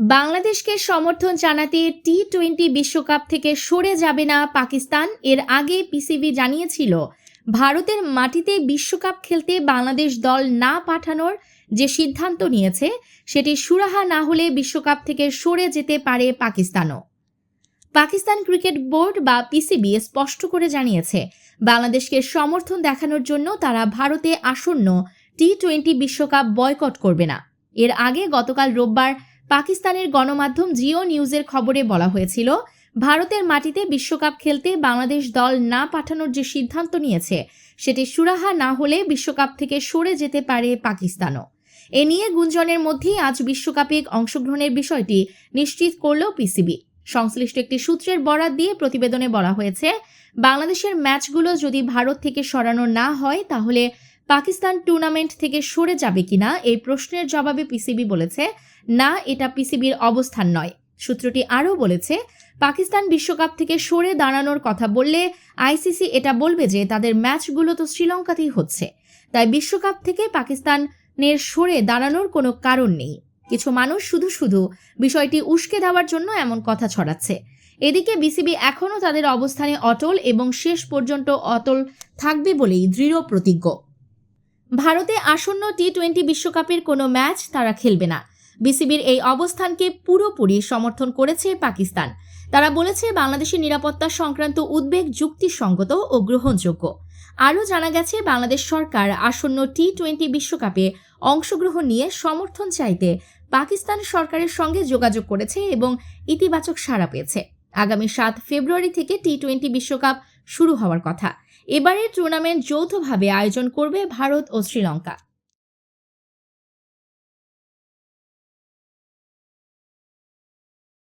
বাংলাদেশকে সমর্থন জানাতে টি-20 বিশ্বকাপ থেকে সরে যাবে না পাকিস্তান। এর আগে পিসিবি জানিয়েছিল ভারতের মাটিতে বিশ্বকাপ খেলতে বাংলাদেশ দল না পাঠানোর যে সিদ্ধান্ত নিয়েছে সেটি সুরাহা না হলে বিশ্বকাপ থেকে সরে যেতে পারে পাকিস্তানও। পাকিস্তান ক্রিকেট বোর্ড বা পিসিবি স্পষ্ট করে জানিয়েছে বাংলাদেশকে সমর্থন দেখানোর জন্য তারা ভারতে আসন্ন টি-20 বিশ্বকাপ বয়কট করবে না। এর আগে গতকাল রোববার পাকিস্তানের গণমাধ্যম জিও নিউজের খবরে বলা হয়েছিল ভারতের মাটিতে বিশ্বকাপ খেলতে বাংলাদেশ দল না পাঠানোর যে সিদ্ধান্ত নিয়েছে সেটি সুরাহা না হলে বিশ্বকাপ থেকে সরে যেতে পারে পাকিস্তানও। এ নিয়ে গুঞ্জনের মধ্যেই আজ বিশ্বকাপে অংশগ্রহণের বিষয়টি নিশ্চিত করল পিসিবি। সংশ্লিষ্ট একটি সূত্রের বরাত দিয়ে প্রতিবেদনে বলা হয়েছে বাংলাদেশের ম্যাচগুলো যদি ভারত থেকে সরানো না হয় তাহলে পাকিস্তান টুর্নামেন্ট থেকে সরে যাবে কিনা এই প্রশ্নের জবাবে পিসিবি বলেছে না, এটা পিসিবির অবস্থান নয়। সূত্রটি আরও বলেছে পাকিস্তান বিশ্বকাপ থেকে সরে দাঁড়ানোর কথা বললে আইসিসি এটা বলবে যে তাদের ম্যাচগুলো তো শ্রীলঙ্কাতেই হচ্ছে, তাই বিশ্বকাপ থেকে পাকিস্তানের সরে দাঁড়ানোর কোনো কারণ নেই। কিছু মানুষ শুধু বিষয়টি উস্কে দেওয়ার জন্য এমন কথা ছড়াচ্ছে। এদিকে বিসিবি এখনও তাদের অবস্থানে অটল এবং শেষ পর্যন্ত অটল থাকবে বলেই দৃঢ় প্রতিজ্ঞ। ভারতে আসন্ন টি-20 বিশ্বকাপের কোনো ম্যাচ তারা খেলবে না। বিসিবির এই অবস্থানকে পুরোপুরি সমর্থন করেছে পাকিস্তান। তারা বলেছে বাংলাদেশের নিরাপত্তা সংক্রান্ত উদ্বেগ যুক্তিসঙ্গত ও গ্রহণযোগ্য। আরও জানা গেছে বাংলাদেশ সরকার আসন্ন টি-20 বিশ্বকাপে অংশগ্রহণ নিয়ে সমর্থন চাইতে পাকিস্তান সরকারের সঙ্গে যোগাযোগ করেছে এবং ইতিবাচক সাড়া পেয়েছে। আগামী 7 ফেব্রুয়ারি থেকে টি-20 বিশ্বকাপ শুরু হওয়ার কথা। এবারের টুর্নামেন্ট যৌথভাবে আয়োজন করবে ভারত ও শ্রীলঙ্কা।